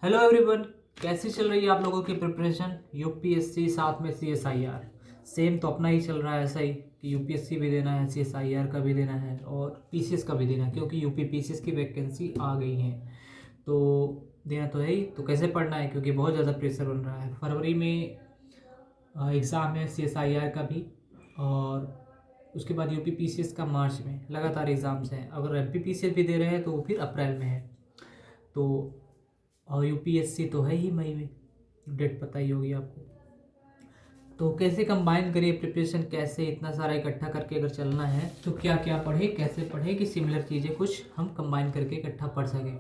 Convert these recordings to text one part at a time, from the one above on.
Hello everyone, कैसी चल रही है आप लोगों की प्रिपरेशन? यूपीएससी साथ में सीएसआईआर सेम तो अपना ही चल रहा है ऐसा ही कि यूपीएससी भी देना है, सीएसआईआर का भी देना है और पीसीएस का भी देना है क्योंकि यूपी पीसीएस की वैकेंसी आ गई है। तो देना तो है ही। तो कैसे पढ़ना है क्योंकि बहुत ज़्यादा प्रेशर बन रहा है। फरवरी में एग्ज़ाम है सीएसआईआर का भी और उसके बाद यूपी पीसीएस का मार्च में लगातार एग्ज़ाम्स हैं। अगर एमपी पीसीएस भी दे रहे हैं तो वो फिर अप्रैल में है। तो और यूपीएससी तो है ही मई में, डेट पता ही होगी आपको। तो कैसे कंबाइन करिए प्रिपरेशन, कैसे इतना सारा इकट्ठा करके अगर चलना है तो क्या क्या पढ़े, कैसे पढ़े कि सिमिलर चीज़ें कुछ हम कंबाइन करके इकट्ठा पढ़ सकें।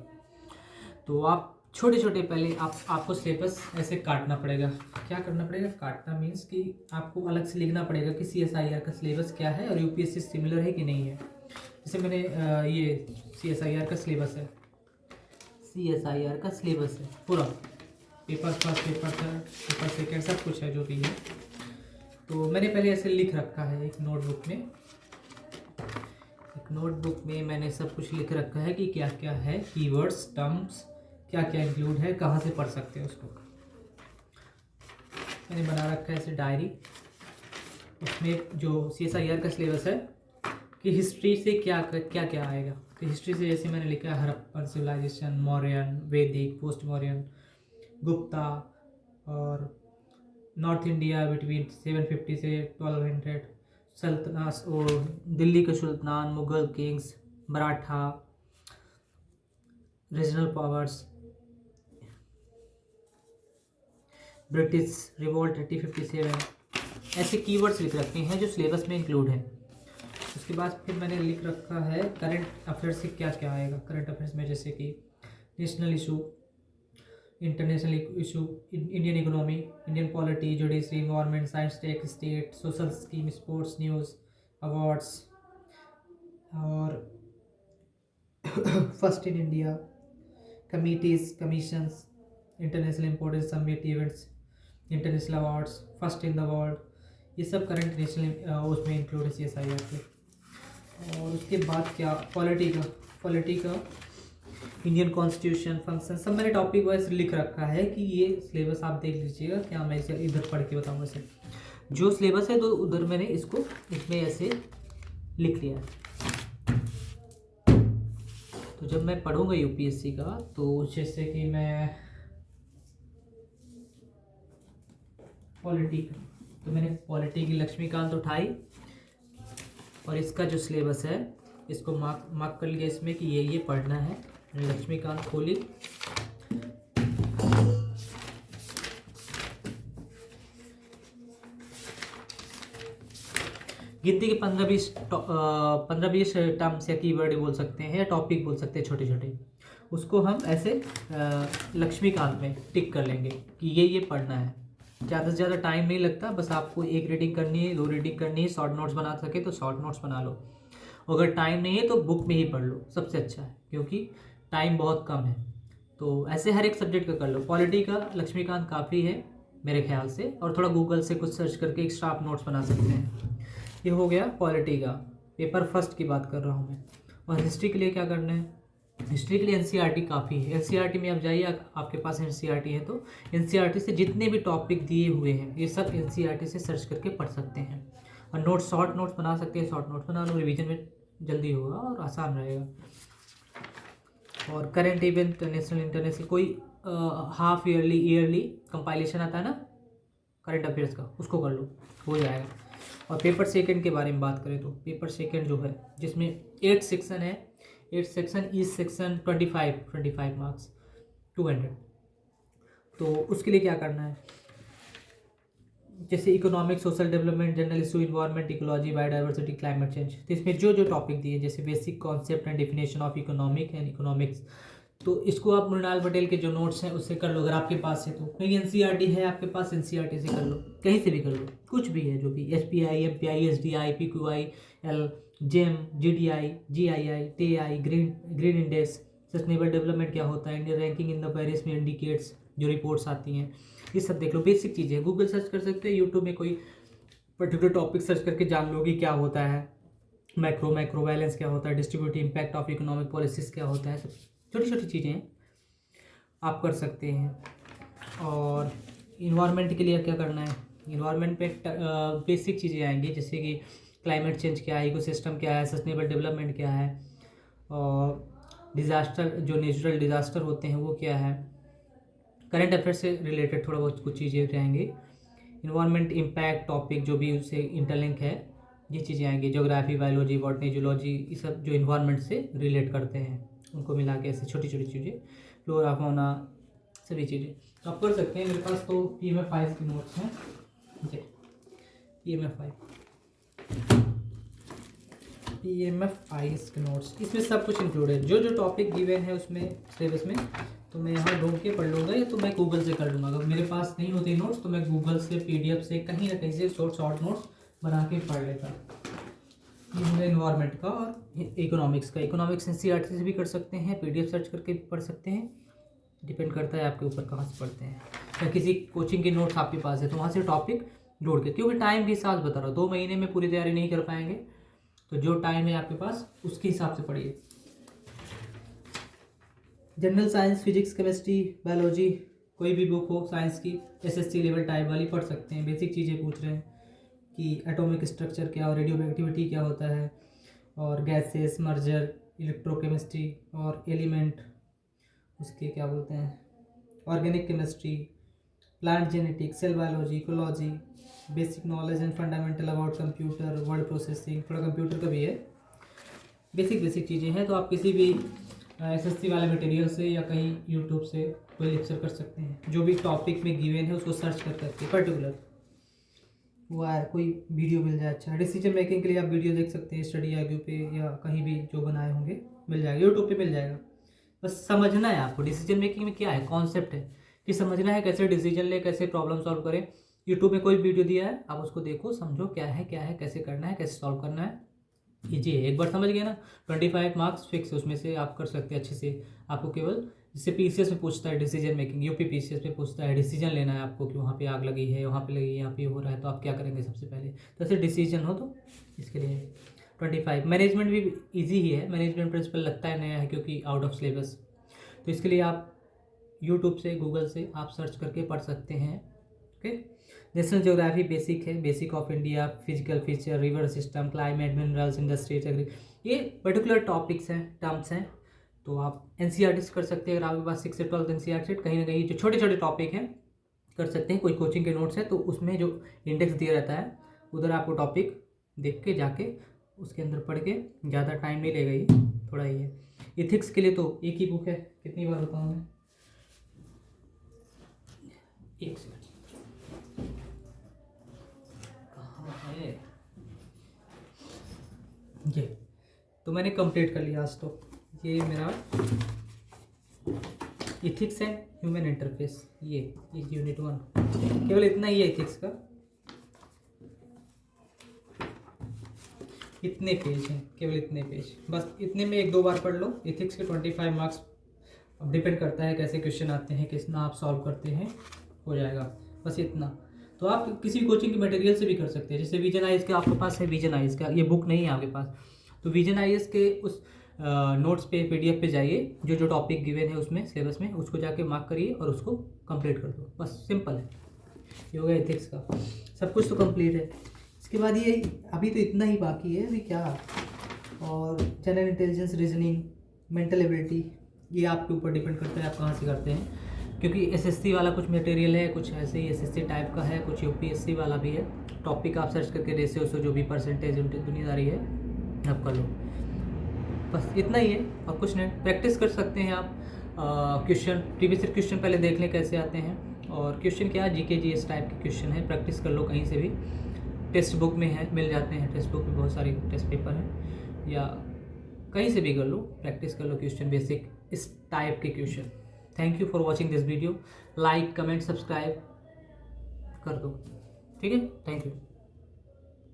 तो आप छोटे छोटे पहले आपको सिलेबस ऐसे काटना पड़ेगा। क्या करना पड़ेगा? काटना मीन्स कि आपको अलग से लिखना पड़ेगा कि सीएसआईआर का सिलेबस क्या है और यूपीएससी सिमिलर है कि नहीं है। जैसे मैंने ये सीएसआईआर का सिलेबस है, सीएसआईआर का सिलेबस है पूरा, paper first, paper third, paper second, सब कुछ है जो भी है। तो मैंने पहले ऐसे लिख रखा है एक नोटबुक में। एक नोटबुक में मैंने सब कुछ लिख रखा है कि क्या क्या है, कीवर्ड्स, टर्म्स, क्या क्या इंक्लूड है, कहाँ से पढ़ सकते हैं उसको। मैंने बना रखा है ऐसे डायरी। उसमें जो सीएसआईआर का सिलेबस है कि हिस्ट्री से क्या क्या क्या आएगा। तो हिस्ट्री से जैसे मैंने लिखा है हड़प्पन सिविलाइजेशन, मौर्यन, वैदिक, पोस्ट मौर्यन, गुप्ता और नॉर्थ इंडिया बिटवीन 750 से 1200, सल्तनत और दिल्ली के सुल्तान, Mughal kings, Maratha, regional powers, British revolt 1857, ऐसे कीवर्ड्स लिख रखे हैं जो सिलेबस में इंक्लूड है। उसके बाद फिर मैंने लिख रखा है करंट अफेयर्स से क्या क्या आएगा। करंट अफेयर्स में जैसे कि national issue, international issue, Indian economy, Indian polity, judiciary, government, science, tech, state, social scheme, sports, news, awards और first in India, committees, commissions, international importance summit events, international awards, first in the world, ये सब current national उसमें include है CSIR के। और उसके बाद क्या, पॉलिटी का इंडियन कॉन्स्टिट्यूशन, फंक्शन, सब मैंने टॉपिक वाइज लिख रखा है कि ये सिलेबस आप देख लीजिएगा। क्या मैं इसे इधर पढ़ के बताऊँगा इसे, जो सिलेबस है तो उधर मैंने इसको इसमें ऐसे लिख लिया है। तो जब मैं पढ़ूंगा यूपीएससी का तो जैसे कि मैं पॉलिटी, तो मैंने पॉलिटी की लक्ष्मीकांत उठाई और इसका जो सिलेबस है इसको मार्क कर लिया इसमें कि ये पढ़ना है। लक्ष्मीकांत खोली, गिनती के 15-20 टर्म्स या कीवर्ड बोल सकते हैं या टॉपिक बोल सकते हैं छोटे छोटे, उसको हम ऐसे लक्ष्मीकांत में टिक कर लेंगे कि ये पढ़ना है। ज़्यादा से ज़्यादा टाइम नहीं लगता, बस आपको एक रीडिंग करनी है, 2 रीडिंग करनी है। शॉर्ट नोट्स बना सके तो शॉर्ट नोट्स बना लो, अगर टाइम नहीं है तो बुक में ही पढ़ लो, सबसे अच्छा है क्योंकि टाइम बहुत कम है। तो ऐसे हर एक सब्जेक्ट का कर लो। पॉलिटी का लक्ष्मीकांत काफ़ी है मेरे ख्याल से, और थोड़ा गूगल से कुछ सर्च करके एक्स्ट्रा आप नोट्स बना सकते हैं। ये हो गया पॉलिटी का, पेपर फर्स्ट की बात कर रहा हूँ मैं। और हिस्ट्री के लिए क्या करना है? हिस्ट्री के लिए एनसीईआरटी काफ़ी है। एनसीईआरटी में आप जाइए, आपके पास एनसीईआरटी है तो एनसीईआरटी से जितने भी टॉपिक दिए हुए हैं ये सब एनसीईआरटी से सर्च करके पढ़ सकते हैं। और नोट्स, शॉर्ट नोट्स बना सकते हैं, शॉर्ट नोट्स बना लो, रिवीजन में जल्दी होगा और आसान रहेगा। और करेंट इवेंट, नेशनल इंटरनेशनल, कोई हाफ ईयरली, ईयरली कंपाइलेशन आता है ना करंट अफेयर्स का, उसको कर लो, हो जाएगा। और पेपर सेकंड के बारे में बात करें तो पेपर सेकंड जो है जिसमें 8 सेक्शन है, 8 सेक्शन, ईच सेक्शन 25 मार्क्स, 200। तो उसके लिए क्या करना है? जैसे economic, social development, general issue, environment, ecology, biodiversity, climate change, तो इसमें जो जो टॉपिक दिए जैसे basic concept and definition of economic and economics, तो इसको आप मृणाल पटेल के जो नोट्स हैं उससे कर लो अगर आपके पास है तो। कहीं एनसीईआरटी है आपके पास, एनसीईआरटी से कर लो, कहीं से भी कर लो, कुछ भी है जो भी, SPI, MPI, SDI, PQI, L, GEM, GDI, GII, TI, green index, sustainable development क्या होता है, Indian ranking in the Paris में इंडिकेट्स, जो रिपोर्ट्स आती हैं, ये सब देख लो। बेसिक चीज़ें गूगल सर्च कर सकते हो, यूट्यूब में कोई पर्टिकुलर टॉपिक सर्च करके जान लो कि क्या होता है, मैक्रो बैलेंस क्या होता है, distributive impact of economic policies क्या होता है, सब छोटी छोटी चीज़ें हैं। आप कर सकते हैं। और इन्वायरमेंट के लिए क्या करना है, इन्वायरमेंट पे बेसिक चीज़ें आएंगी, जैसे कि क्लाइमेट चेंज क्या है, इकोसिस्टम क्या है, सस्टेनेबल डेवलपमेंट क्या है, और डिज़ास्टर जो नेचुरल डिज़ास्टर होते हैं वो क्या है, करंट अफेयर से रिलेटेड थोड़ा बहुत कुछ चीज़ें रहेंगी, इन्वायरमेंट इम्पैक्ट टॉपिक जो भी उससे इंटरलिंक है, ये चीज़ें आएंगी, ज्योग्राफी, बायोलॉजी, बॉटनी, जूलॉजी, ये सब जो इन्वायरमेंट से रिलेट करते हैं उनको मिला के ऐसे छोटी छोटी चीज़ें, फ्लोरा फौना सभी चीज़ें तो आप कर सकते हैं। मेरे पास तो PMF 5 के नोट्स हैं, जी PMF 5 के नोट्स, इसमें सब कुछ इंक्लूडेड, जो जो टॉपिक गिवन है उसमें सिलेबस में, तो मैं यहाँ ढूंढ के पढ़ लूँगा, या तो मैं गूगल से कर लूँगा। अगर मेरे पास नहीं होते नोट्स तो मैं गूगल से PDF से कहीं ना कहीं से शॉर्ट नोट्स बना के पढ़ लेता। ये है इन्वायरमेंट का और इकोनॉमिक्स का। इकोनॉमिक्स NCERT से भी कर सकते हैं, PDF सर्च करके भी पढ़ सकते हैं, डिपेंड करता है आपके ऊपर कहाँ से पढ़ते हैं, या किसी कोचिंग के नोट्स आपके पास है तो वहाँ से टॉपिक जोड़ के, क्योंकि टाइम के हिसाब से बता रहा हूँ, 2 महीने में पूरी तैयारी नहीं कर पाएंगे, तो जो टाइम है आपके पास उसके हिसाब से पढ़िए। General science, physics, chemistry, biology, कोई भी बुक हो साइंस की, SSC लेवल टाइप वाली पढ़ सकते हैं। बेसिक चीज़ें पूछ रहे हैं कि एटॉमिक स्ट्रक्चर क्या और रेडियो एक्टिविटी क्या होता है, और गैसेस, मर्जर, इलेक्ट्रोकेमिस्ट्री और एलिमेंट, उसके क्या बोलते हैं, organic chemistry, plant genetics, cell biology, ecology, basic knowledge and fundamental about computer, word processing, थोड़ा कंप्यूटर का भी है, बेसिक चीज़ें हैं। तो आप किसी भी SSC वाले मटेरियल से या कहीं यूट्यूब से कोई लेक्चर कर सकते हैं, जो भी टॉपिक में गिवन है उसको सर्च कर करके पर्टिकुलर वो कोई वीडियो मिल जाए अच्छा। डिसीजन मेकिंग के लिए आप वीडियो देख सकते हैं, स्टडी आईक्यू पे या कहीं भी जो बनाए होंगे मिल जाएगा, यूट्यूब पे मिल जाएगा। बस समझना है आपको डिसीजन मेकिंग में क्या है, कॉन्सेप्ट है कि समझना है कैसे डिसीजन ले, कैसे प्रॉब्लम सॉल्व करें। यूट्यूब में कोई वीडियो दिया है, आप उसको देखो, समझो क्या है कैसे करना है, कैसे सॉल्व करना है, ईजी है। एक बार समझ गए ना, 25 मार्क्स फिक्स है, उसमें से आप कर सकते हैं अच्छे से। आपको केवल जिससे PCS में पूछता है डिसीजन मेकिंग, UP PCS में पूछता है डिसीजन लेना है आपको कि वहाँ पे आग लगी है, वहाँ पे लगी है, यहाँ पे हो रहा है, तो आप क्या करेंगे सबसे पहले, तो ऐसे डिसीजन हो तो इसके लिए 25। मैनेजमेंट भी ईजी ही है, मैनेजमेंट प्रिंसिपल लगता है नया है क्योंकि आउट ऑफ सिलेबस, तो इसके लिए आप यूट्यूब से, गूगल से आप सर्च करके पढ़ सकते हैं। ओके, नेशनल ज्योग्राफी बेसिक है, basic of India, physical feature, river system, climate, minerals, industries, agri, ये पर्टिकुलर टॉपिक्स हैं, टर्म्स हैं, तो आप NCERT से कर सकते हैं। अगर आपके पास 6 से 12 NCERT कहीं ना कहीं जो छोटे छोटे टॉपिक हैं कर सकते हैं। कोई कोचिंग के नोट्स है तो उसमें जो इंडेक्स दिया रहता है उधर आपको टॉपिक देख के जाके उसके अंदर पढ़ के, ज़्यादा टाइम नहीं लेगा, ये थोड़ा ही है। इथिक्स के लिए तो एक ही बुक है, कितनी बार बताऊँ मैं, एक सेकंड कहाँ है ये, तो मैंने कंप्लीट कर लिया आज। तो ये मेरा इथिक्स है, ह्यूमन इंटरफेस, ये यूनिट 1, केवल इतना ही है इथिक्स का, इतने पेज हैं, केवल इतने पेज, बस इतने में 1-2 बार पढ़ लो। इथिक्स के 25 मार्क्स, अब डिपेंड करता है कैसे क्वेश्चन आते हैं, कितना आप सॉल्व करते हैं, हो जाएगा बस इतना। तो आप किसी भी कोचिंग के मटेरियल से भी कर सकते हैं, जैसे विजन आईएएस का आपके पास है, विजन आईएएस का ये बुक नहीं है आपके पास, तो विजन आईएएस के उस नोट्स पे PDF पे जाइए, जो जो टॉपिक गिवन है उसमें सिलेबस में, उसको जाके मार्क करिए और उसको कंप्लीट कर दो, बस सिंपल है। ये हो गया एथिक्स का, सब कुछ तो कंप्लीट है। इसके बाद ये अभी तो इतना ही बाकी है, अभी क्या, और general intelligence, reasoning, mental ability, ये आपके ऊपर डिपेंड करता है आप कहाँ से करते हैं, क्योंकि SSC वाला कुछ मटेरियल है, कुछ ऐसे ही SSC टाइप का है, कुछ UPSC वाला भी है। टॉपिक आप सर्च करके रेशियो से जो भी परसेंटेज दुनियादारी है आप कर लो, बस इतना ही है और कुछ नहीं। प्रैक्टिस कर सकते हैं आप, क्वेश्चन प्रीवियस क्वेश्चन पहले देख लें कैसे आते हैं, और क्वेश्चन क्या है, GK GS टाइप के क्वेश्चन है, प्रैक्टिस कर लो कहीं से भी, टेक्स्ट बुक में है, मिल जाते हैं, टेक्स्ट बुक में बहुत सारे टेस्ट पेपर हैं, या कहीं से भी कर लो, प्रैक्टिस कर लो क्वेश्चन, बेसिक इस टाइप के question. Thank you for watching this video, like comment subscribe कर दो, ठीक है, थैंक यू।